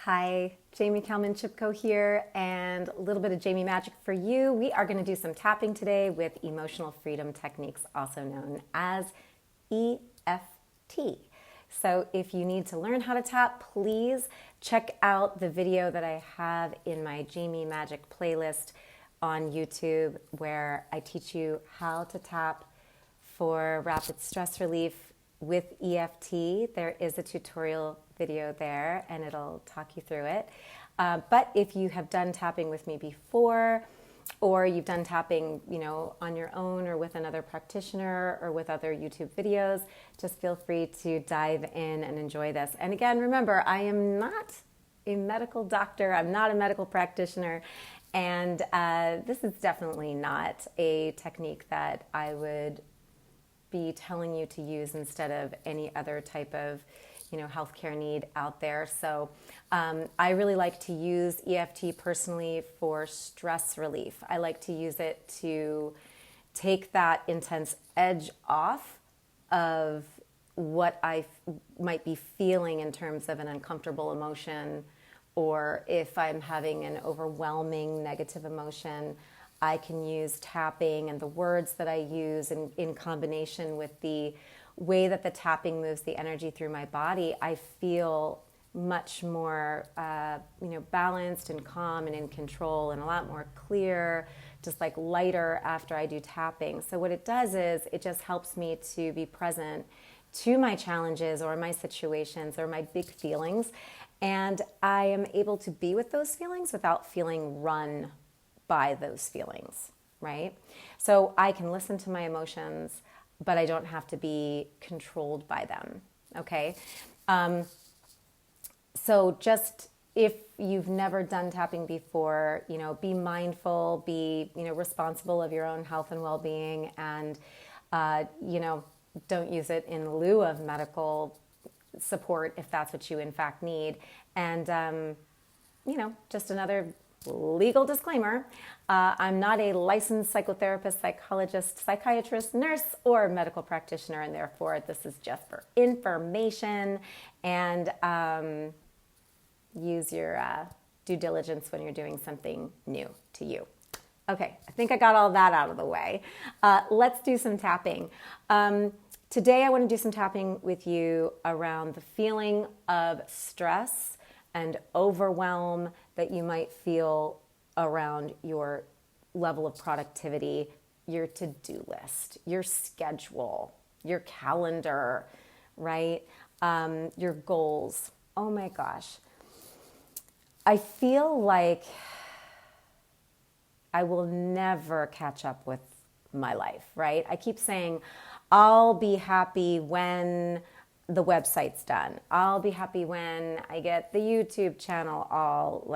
Hi, Jaime Kalman Chipko here, and a little bit of Jaime magic for you. We are going to do some tapping today with emotional freedom techniques, also known as EFT. So if you need to learn how to tap, please check out the video that I have in my Jaime Magic playlist on YouTube, where I teach you how to tap for rapid stress relief with EFT. There is a tutorial video there and it'll talk you through it. But if you have done tapping with me before, or you've done tapping, on your own or with another practitioner or with other YouTube videos, just feel free to dive in and enjoy this. And again, remember, I am not a medical doctor. I'm not a medical practitioner. And this is definitely not a technique that I would be telling you to use instead of any other type of healthcare need out there. So I really like to use EFT personally for stress relief. I like to use it to take that intense edge off of what I might be feeling in terms of an uncomfortable emotion, or if I'm having an overwhelming negative emotion. I can use tapping and the words that I use in combination with the way that the tapping moves the energy through my body. I feel much more balanced and calm and in control and a lot more clear, just like lighter after I do tapping. So what it does is it just helps me to be present to my challenges or my situations or my big feelings. And I am able to be with those feelings without feeling run by those feelings, right? So I can listen to my emotions, but I don't have to be controlled by them, okay? So just if you've never done tapping before, be mindful, be, responsible of your own health and well-being, and, don't use it in lieu of medical support if that's what you in fact need. And, just another legal disclaimer, I'm not a licensed psychotherapist, psychologist, psychiatrist, nurse, or medical practitioner, and therefore this is just for information, and use your due diligence when you're doing something new to you. Okay, I think I got all that out of the way. Let's do some tapping. Today I want to do some tapping with you around the feeling of stress and overwhelm that you might feel around your level of productivity, your to-do list, your schedule, your calendar, right? Your goals. Oh my gosh. I feel like I will never catch up with my life, right? I keep saying, I'll be happy when the website's done. I'll be happy when I get the YouTube channel all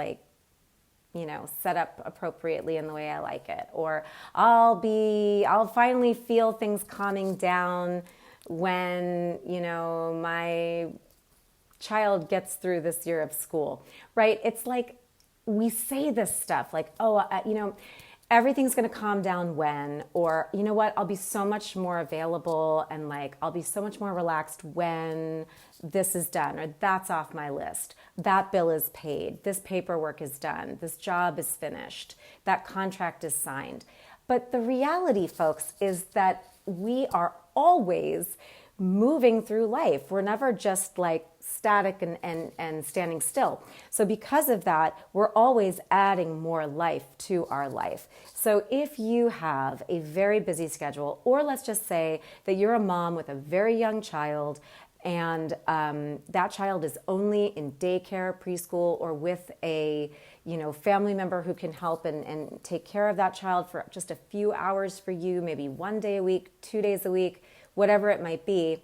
set up appropriately in the way I like it. Or I'll finally feel things calming down when, my child gets through this year of school, right? It's like we say this stuff like, everything's going to calm down when, or I'll be so much more available and I'll be so much more relaxed when this is done, or that's off my list. That bill is paid. This paperwork is done. This job is finished. That contract is signed. But the reality, folks, is that we are always moving through life. We're never just static and standing still. So because of that, we're always adding more life to our life. So if you have a very busy schedule, or let's just say that you're a mom with a very young child, and that child is only in daycare, preschool, or with a family member who can help and take care of that child for just a few hours for you, maybe 1 day a week, 2 days a week, whatever it might be,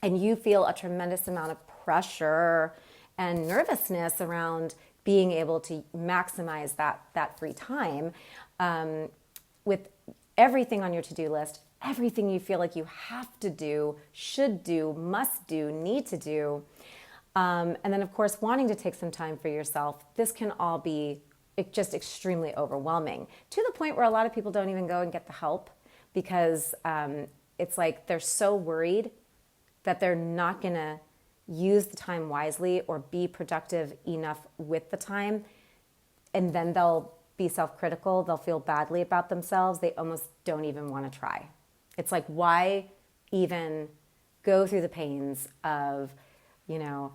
and you feel a tremendous amount of pressure and nervousness around being able to maximize that free time, with everything on your to-do list, everything you feel like you have to do, should do, must do, need to do, and then of course wanting to take some time for yourself, this can all be just extremely overwhelming, to the point where a lot of people don't even go and get the help because it's like they're so worried that they're not gonna use the time wisely or be productive enough with the time, and then they'll be self-critical, they'll feel badly about themselves, they almost don't even want to try. It's like, why even go through the pains of,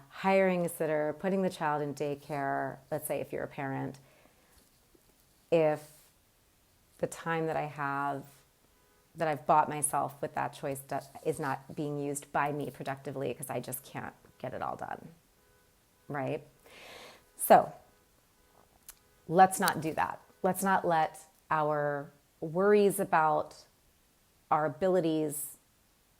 hiring a sitter, putting the child in daycare, let's say if you're a parent, if the time that I have, that I've bought myself with that choice is not being used by me productively because I just can't get it all done, right? So let's not do that. Let's not let our worries about our abilities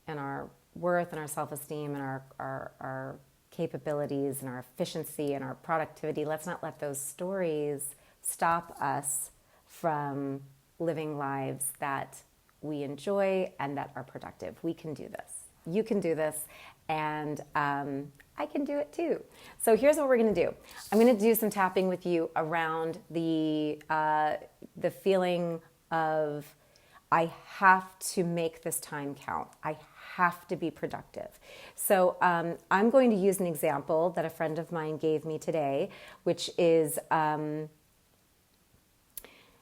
and our worth and our self-esteem and our capabilities and our efficiency and our productivity, let's not let those stories stop us from living lives that we enjoy and that are productive. We can do this. You can do this, and I can do it too. So here's what we're going to do. I'm going to do some tapping with you around the feeling of, I have to make this time count. I have to be productive. So I'm going to use an example that a friend of mine gave me today, which is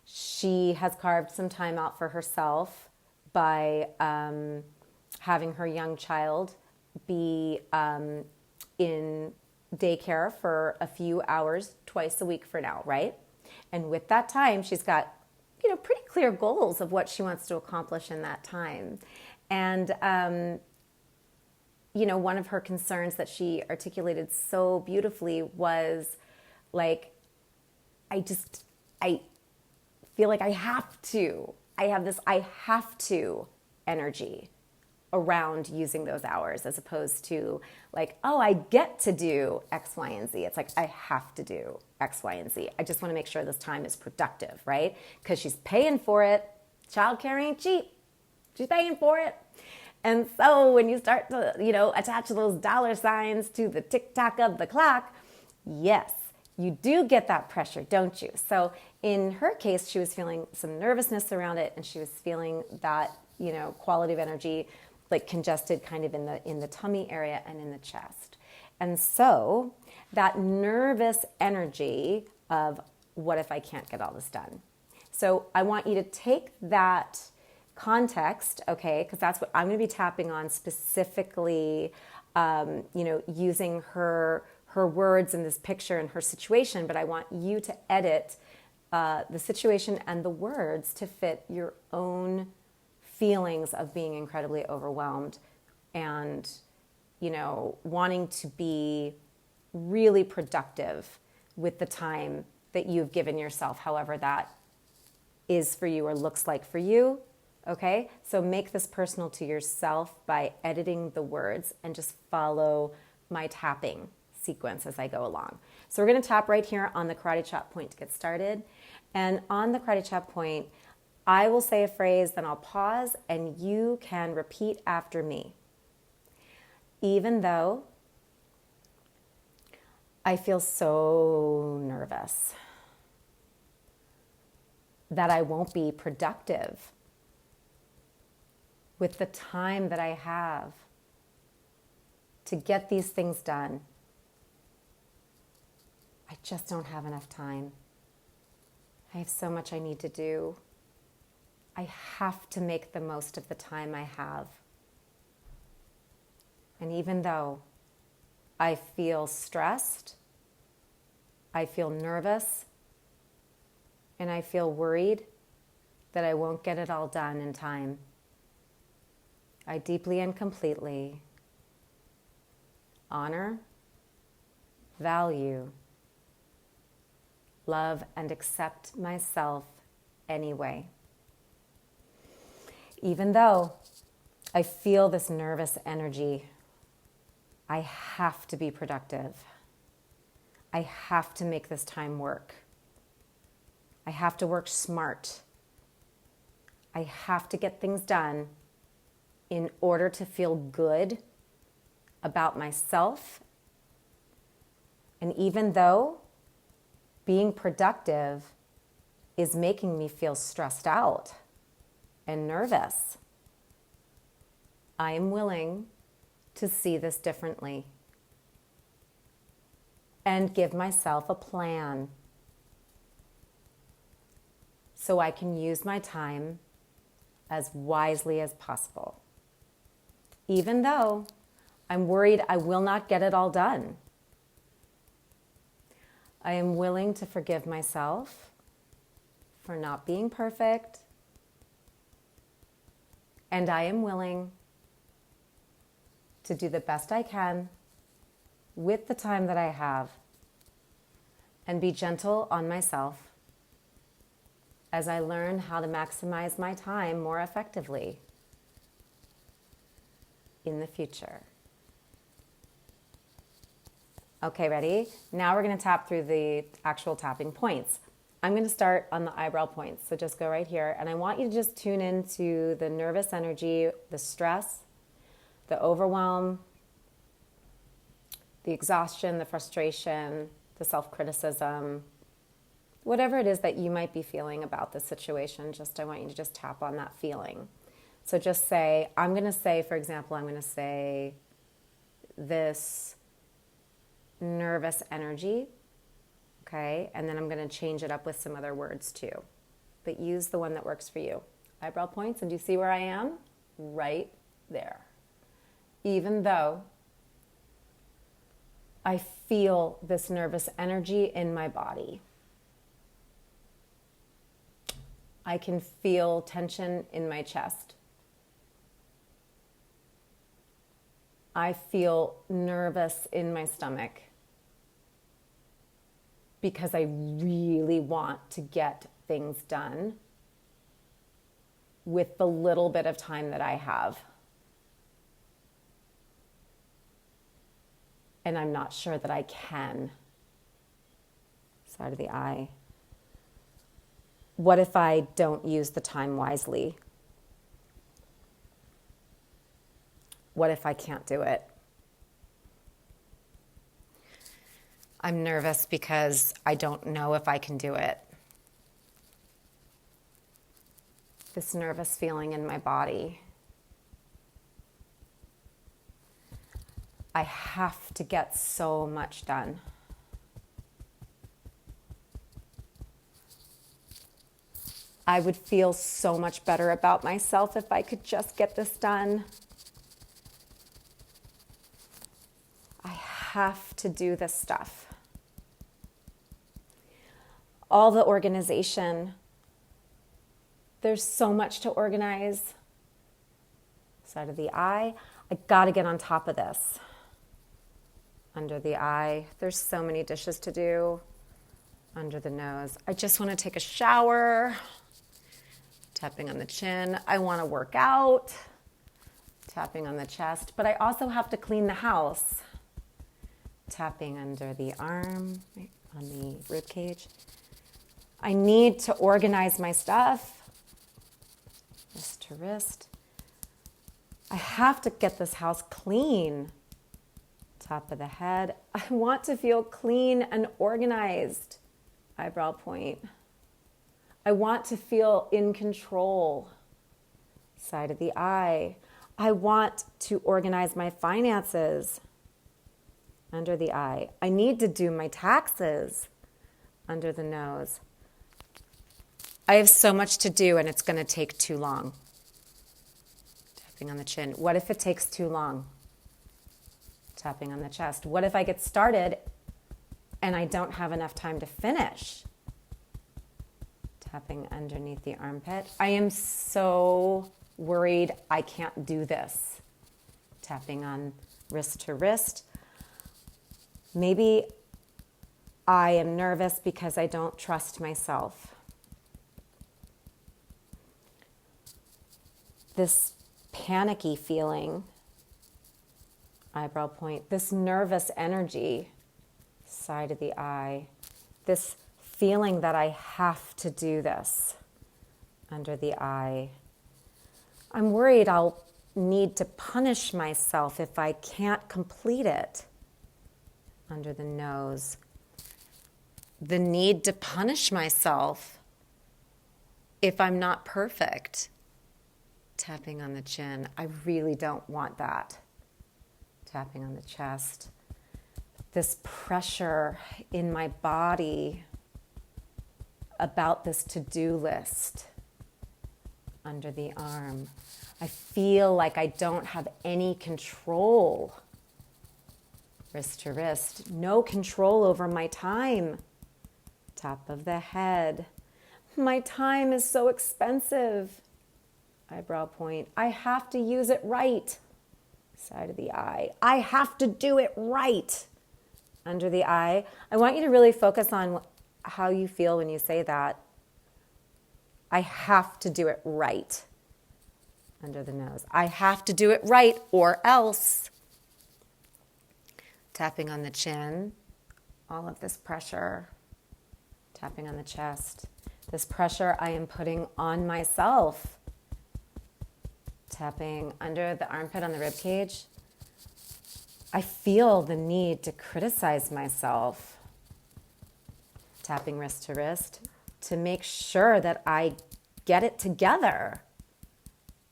she has carved some time out for herself by having her young child be in daycare for a few hours twice a week for now, right? And with that time, she's got, pretty clear goals of what she wants to accomplish in that time. And, one of her concerns that she articulated so beautifully was like, I feel like I have to energy around using those hours, as opposed to like, oh, I get to do X, Y, and Z. It's like, I have to do X, Y, and Z. I just want to make sure this time is productive, right? Because she's paying for it. Childcare ain't cheap. She's paying for it. And so when you start to, attach those dollar signs to the tick-tock of the clock, yes, you do get that pressure, don't you? So in her case, she was feeling some nervousness around it, and she was feeling that, quality of energy, like congested kind of in the tummy area and in the chest. And so that nervous energy of, what if I can't get all this done? So I want you to take that context, okay, because that's what I'm going to be tapping on specifically, using her words in this picture and her situation, but I want you to edit the situation and the words to fit your own feelings of being incredibly overwhelmed and, wanting to be really productive with the time that you've given yourself, however that is for you or looks like for you. Okay, so make this personal to yourself by editing the words and just follow my tapping sequence as I go along. So we're going to tap right here on the karate chop point to get started. And on the karate chop point, I will say a phrase, then I'll pause, and you can repeat after me. Even though I feel so nervous that I won't be productive with the time that I have to get these things done. I just don't have enough time. I have so much I need to do. I have to make the most of the time I have. And even though I feel stressed, I feel nervous, and I feel worried that I won't get it all done in time, I deeply and completely honor, value, love, and accept myself anyway. Even though I feel this nervous energy, I have to be productive. I have to make this time work. I have to work smart. I have to get things done in order to feel good about myself. And even though being productive is making me feel stressed out and nervous, I am willing to see this differently. and give myself a plan so I can use my time as wisely as possible. Even though I'm worried I will not get it all done, I am willing to forgive myself for not being perfect, and I am willing to do the best I can with the time that I have and be gentle on myself as I learn how to maximize my time more effectively in the future. Okay, ready? Now we're going to tap through the actual tapping points. I'm going to start on the eyebrow points. So just go right here. And I want you to just tune into the nervous energy, the stress, the overwhelm, the exhaustion, the frustration, the self-criticism, whatever it is that you might be feeling about the situation. I want you to just tap on that feeling. So just say, I'm going to say, for example, I'm going to say this nervous energy. Okay, and then I'm going to change it up with some other words too. But use the one that works for you. Eyebrow points, and do you see where I am? Right there. Even though I feel this nervous energy in my body, I can feel tension in my chest. I feel nervous in my stomach, because I really want to get things done with the little bit of time that I have. And I'm not sure that I can. Side of the eye. What if I don't use the time wisely? What if I can't do it? I'm nervous because I don't know if I can do it. This nervous feeling in my body. I have to get so much done. I would feel so much better about myself if I could just get this done. I have to do this stuff. All the organization. There's so much to organize. Side of the eye. I gotta get on top of this. Under the eye. There's so many dishes to do. Under the nose. I just want to take a shower. Tapping on the chin. I want to work out. Tapping on the chest. But I also have to clean the house. Tapping under the arm, right on the rib cage. I need to organize my stuff. Wrist to wrist. I have to get this house clean. Top of the head. I want to feel clean and organized. Eyebrow point. I want to feel in control. Side of the eye. I want to organize my finances. Under the eye. I need to do my taxes. Under the nose. I have so much to do and it's going to take too long. Tapping on the chin. What if it takes too long? Tapping on the chest. What if I get started and I don't have enough time to finish? Tapping underneath the armpit. I am so worried I can't do this. Tapping on wrist to wrist. Maybe I am nervous because I don't trust myself. This panicky feeling, eyebrow point, this nervous energy, side of the eye, this feeling that I have to do this, under the eye. I'm worried I'll need to punish myself if I can't complete it, under the nose. The need to punish myself if I'm not perfect. Tapping on the chin. I really don't want that. Tapping on the chest. this pressure in my body about this to-do list under the arm. I feel like I don't have any control. Wrist to wrist, no control over my time. Top of the head. My time is so expensive. Eyebrow point. I have to use it right. Side of the eye. I have to do it right. Under the eye. I want you to really focus on how you feel when you say that. I have to do it right. Under the nose. I have to do it right or else. Tapping on the chin. All of this pressure. Tapping on the chest. This pressure I am putting on myself. Tapping under the armpit on the rib cage. I feel the need to criticize myself. Tapping wrist to wrist to make sure that I get it together.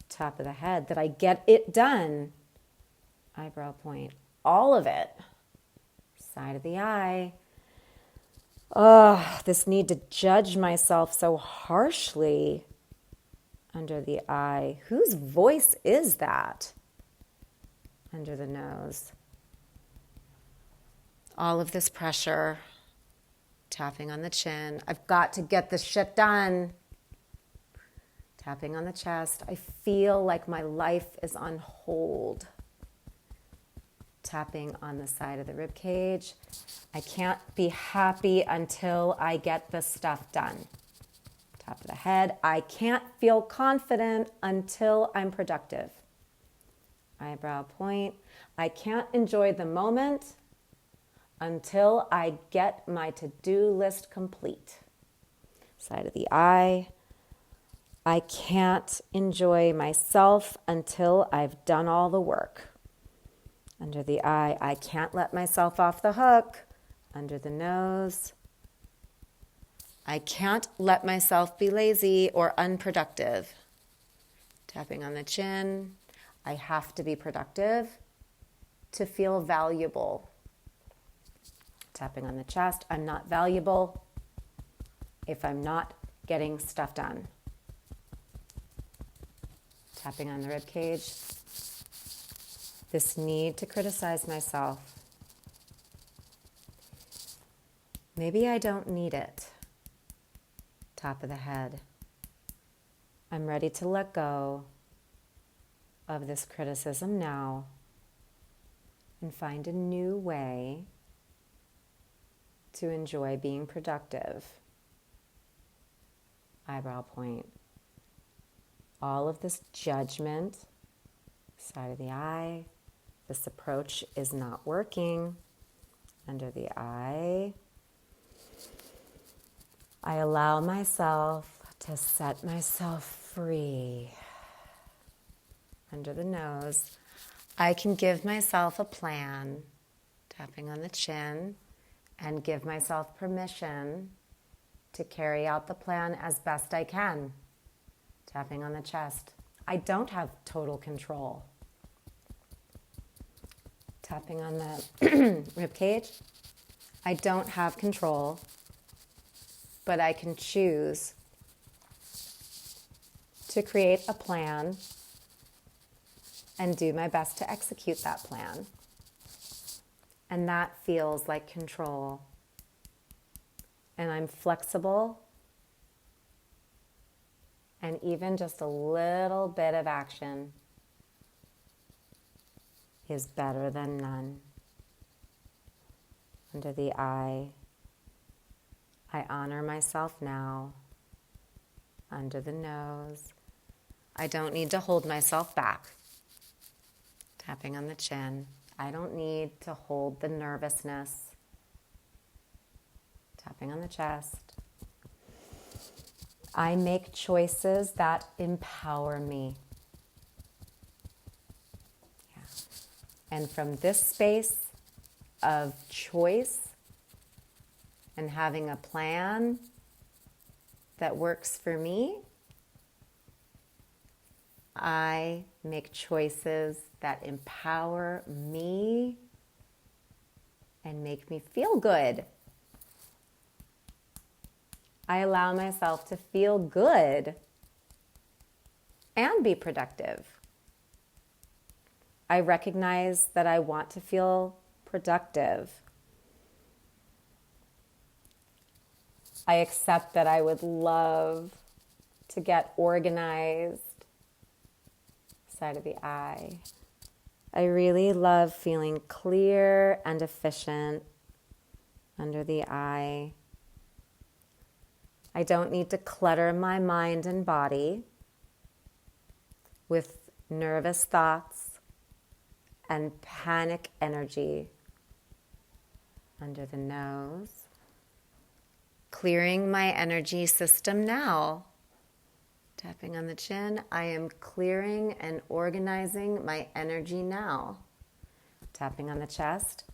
Top of the head, that I get it done. Eyebrow point, all of it. Side of the eye. Oh, this need to judge myself so harshly. Under the eye. Whose voice is that? Under the nose. All of this pressure. Tapping on the chin. I've got to get this shit done. Tapping on the chest. I feel like my life is on hold. Tapping on the side of the rib cage. I can't be happy until I get this stuff done. Top of the head. I can't feel confident until I'm productive. Eyebrow point. I can't enjoy the moment until I get my to-do list complete. Side of the eye. I can't enjoy myself until I've done all the work. Under the eye. I can't let myself off the hook. Under the nose. I can't let myself be lazy or unproductive. Tapping on the chin. I have to be productive to feel valuable. Tapping on the chest. I'm not valuable if I'm not getting stuff done. Tapping on the rib cage. This need to criticize myself. Maybe I don't need it. Top of the head. I'm ready to let go of this criticism now and find a new way to enjoy being productive. Eyebrow point. All of this judgment, side of the eye. This approach is not working. Under the eye. I allow myself to set myself free. Under the nose. I can give myself a plan. Tapping on the chin. And give myself permission to carry out the plan as best I can. Tapping on the chest. I don't have total control. Tapping on the rib cage. I don't have control, but I can choose to create a plan and do my best to execute that plan. And that feels like control. And I'm flexible. And even just a little bit of action is better than none. Under the eye. I honor myself now. Under the nose. I don't need to hold myself back. Tapping on the chin. I don't need to hold the nervousness. Tapping on the chest. I make choices that empower me. Yeah. And from this space of choice and having a plan that works for me, I make choices that empower me and make me feel good. I allow myself to feel good and be productive. I recognize that I want to feel productive. I accept that I would love to get organized. Side of the eye. I really love feeling clear and efficient under the eye. I don't need to clutter my mind and body with nervous thoughts and panic energy under the nose. Clearing my energy system now. Tapping on the chin, I am clearing and organizing my energy now. Tapping on the chest,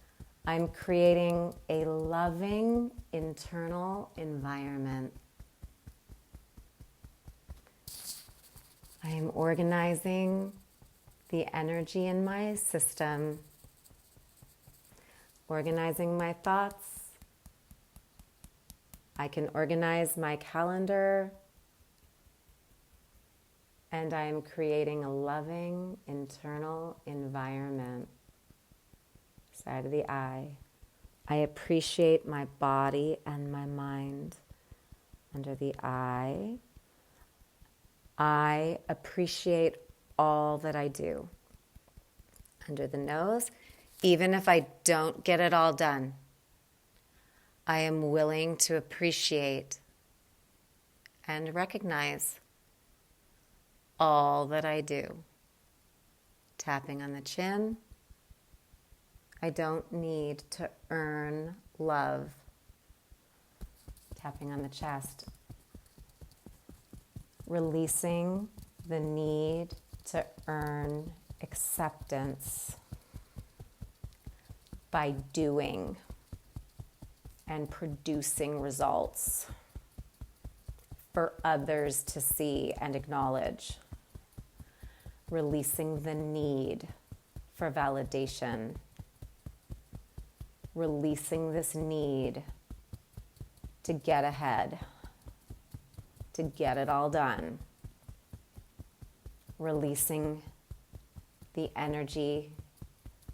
I'm creating a loving internal environment. I am organizing the energy in my system, organizing my thoughts. I can organize my calendar. And I am creating a loving internal environment. Side of the eye. I appreciate my body and my mind. Under the eye. I appreciate all that I do. Under the nose. Even if I don't get it all done, I am willing to appreciate and recognize all that I do. Tapping on the chin. I don't need to earn love. Tapping on the chest. Releasing the need to earn acceptance by doing and producing results for others to see and acknowledge. Releasing the need for validation. Releasing this need to get ahead, to get it all done. Releasing the energy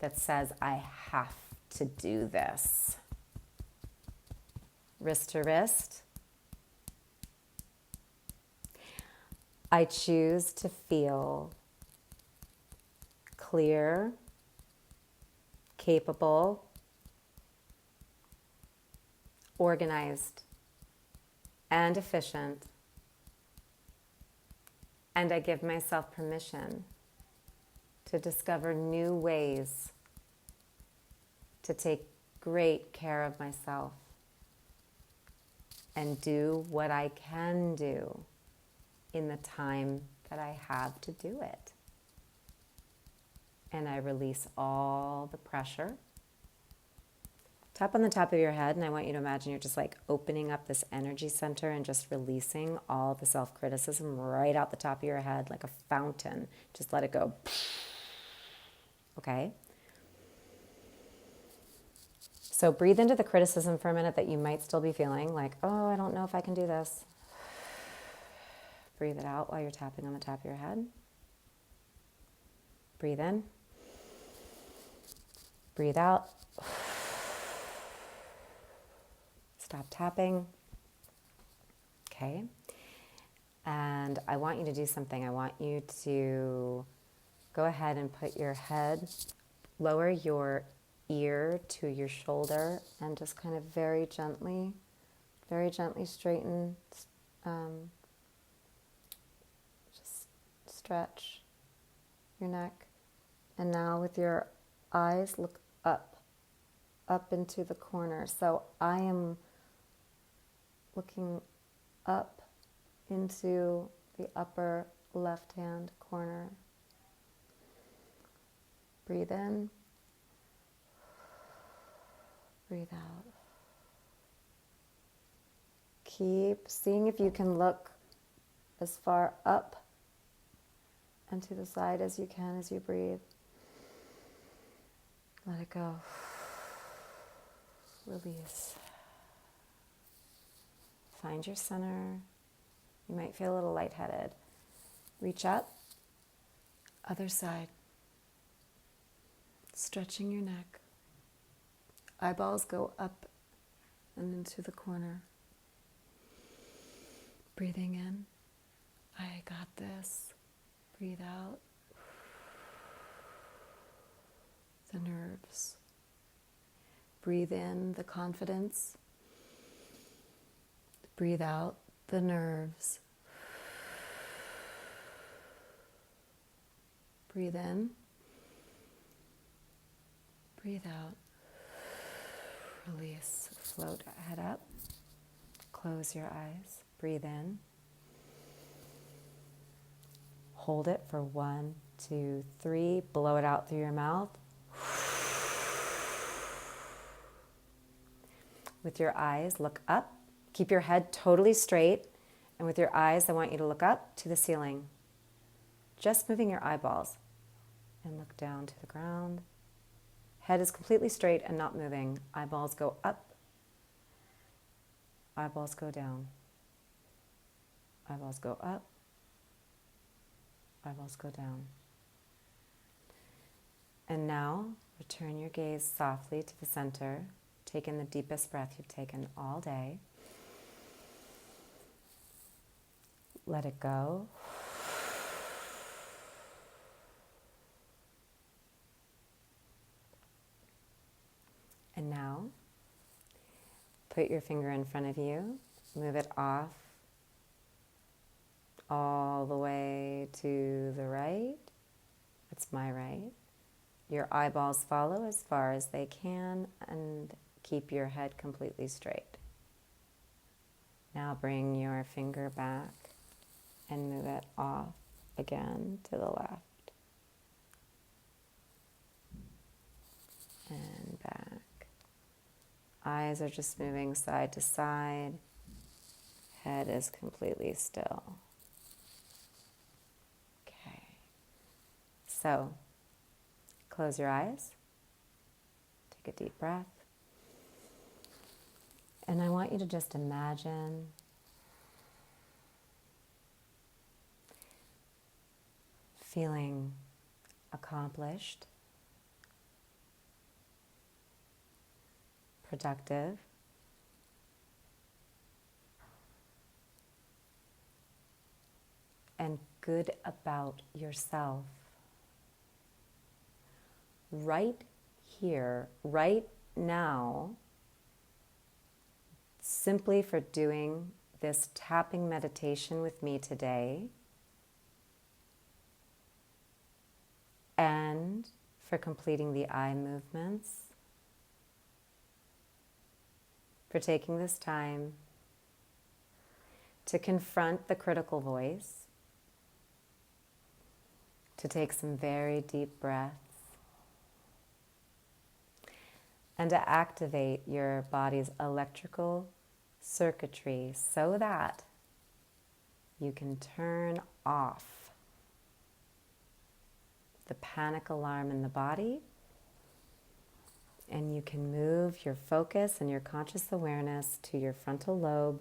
that says, I have to do this. Wrist to wrist. I choose to feel clear, capable, organized, and efficient. And I give myself permission to discover new ways to take great care of myself and do what I can do in the time that I have to do it. And I release all the pressure. Tap on the top of your head, and I want you to imagine you're just like opening up this energy center and just releasing all the self-criticism right out the top of your head like a fountain. Just let it go. Okay? So breathe into the criticism for a minute that you might still be feeling, like, oh, I don't know if I can do this. Breathe it out while you're tapping on the top of your head. Breathe in. Breathe out. Stop tapping. Okay. And I want you to do something. I want you to go ahead and put your head, lower your ear to your shoulder, and just kind of very gently straighten, just stretch your neck. And now with your eyes, look up into the corner. So I am looking up into the upper left-hand corner. Breathe in. Breathe out. Keep seeing if you can look as far up and to the side as you can as you breathe. Let it go. Release. Find your center. You might feel a little lightheaded. Reach up. Other side. Stretching your neck. Eyeballs go up and into the corner. Breathing in. I got this. Breathe out. The nerves. Breathe in the confidence. Breathe out the nerves. Breathe in. Breathe out. Release. Float head up. Close your eyes. Breathe in. Hold it for 1, 2, 3. Blow it out through your mouth. With your eyes, look up. Keep your head totally straight. And with your eyes, I want you to look up to the ceiling. Just moving your eyeballs. And look down to the ground. Head is completely straight and not moving. Eyeballs go up. Eyeballs go down. Eyeballs go up. Eyeballs go down. And now, return your gaze softly to the center. Take in the deepest breath you've taken all day. Let it go. And now, put your finger in front of you. Move it off all the way to the right. That's my right. Your eyeballs follow as far as they can and keep your head completely straight. Now bring your finger back and move it off again to the left. And back. Eyes are just moving side to side. Head is completely still. Okay. So, close your eyes. Take a deep breath. And I want you to just imagine feeling accomplished, productive, and good about yourself. Right here, right now, simply for doing this tapping meditation with me today, and for completing the eye movements, for taking this time to confront the critical voice, to take some very deep breaths, and to activate your body's electrical circuitry so that you can turn off the panic alarm in the body, and you can move your focus and your conscious awareness to your frontal lobe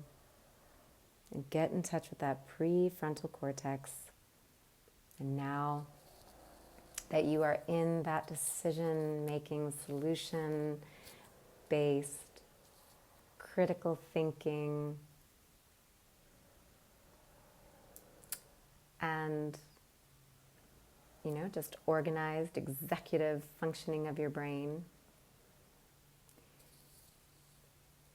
and get in touch with that prefrontal cortex. And now that you are in that decision-making, solution-based, critical thinking, and just organized, executive functioning of your brain,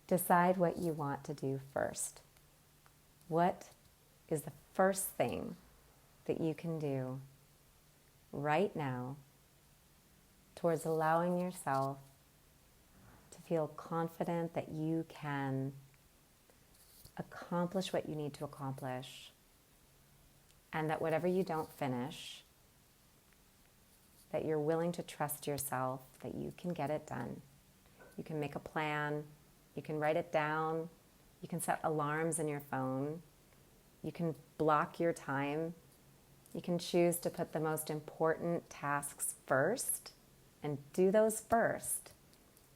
decide what you want to do first. What is the first thing that you can do right now towards allowing yourself to feel confident that you can accomplish what you need to accomplish, and that whatever you don't finish, that you're willing to trust yourself that you can get it done. You can make a plan, you can write it down, you can set alarms in your phone, you can block your time, you can choose to put the most important tasks first and do those first.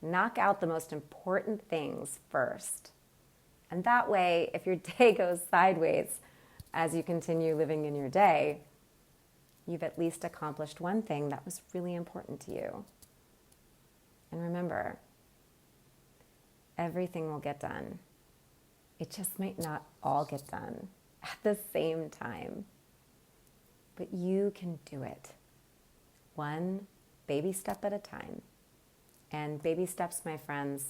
Knock out the most important things first. And that way, if your day goes sideways as you continue living in your day, you've at least accomplished one thing that was really important to you. And remember, everything will get done. It just might not all get done at the same time. But you can do it. One baby step at a time. And baby steps, my friends,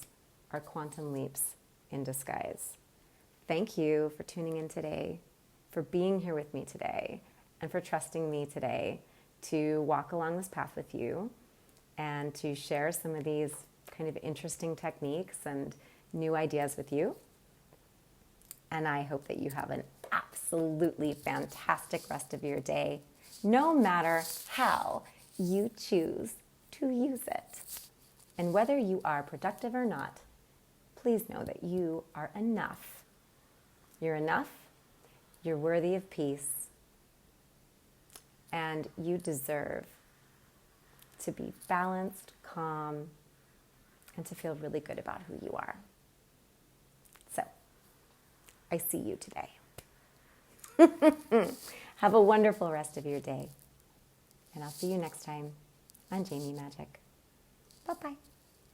are quantum leaps in disguise. Thank you for tuning in today, for being here with me today, and for trusting me today to walk along this path with you and to share some of these kind of interesting techniques and new ideas with you. And I hope that you have an absolutely fantastic rest of your day, no matter how you choose to use it. And whether you are productive or not, please know that you are enough. You're enough, you're worthy of peace, and you deserve to be balanced, calm, and to feel really good about who you are. So, I see you today. Have a wonderful rest of your day. And I'll see you next time on Jaime Magic. Bye-bye.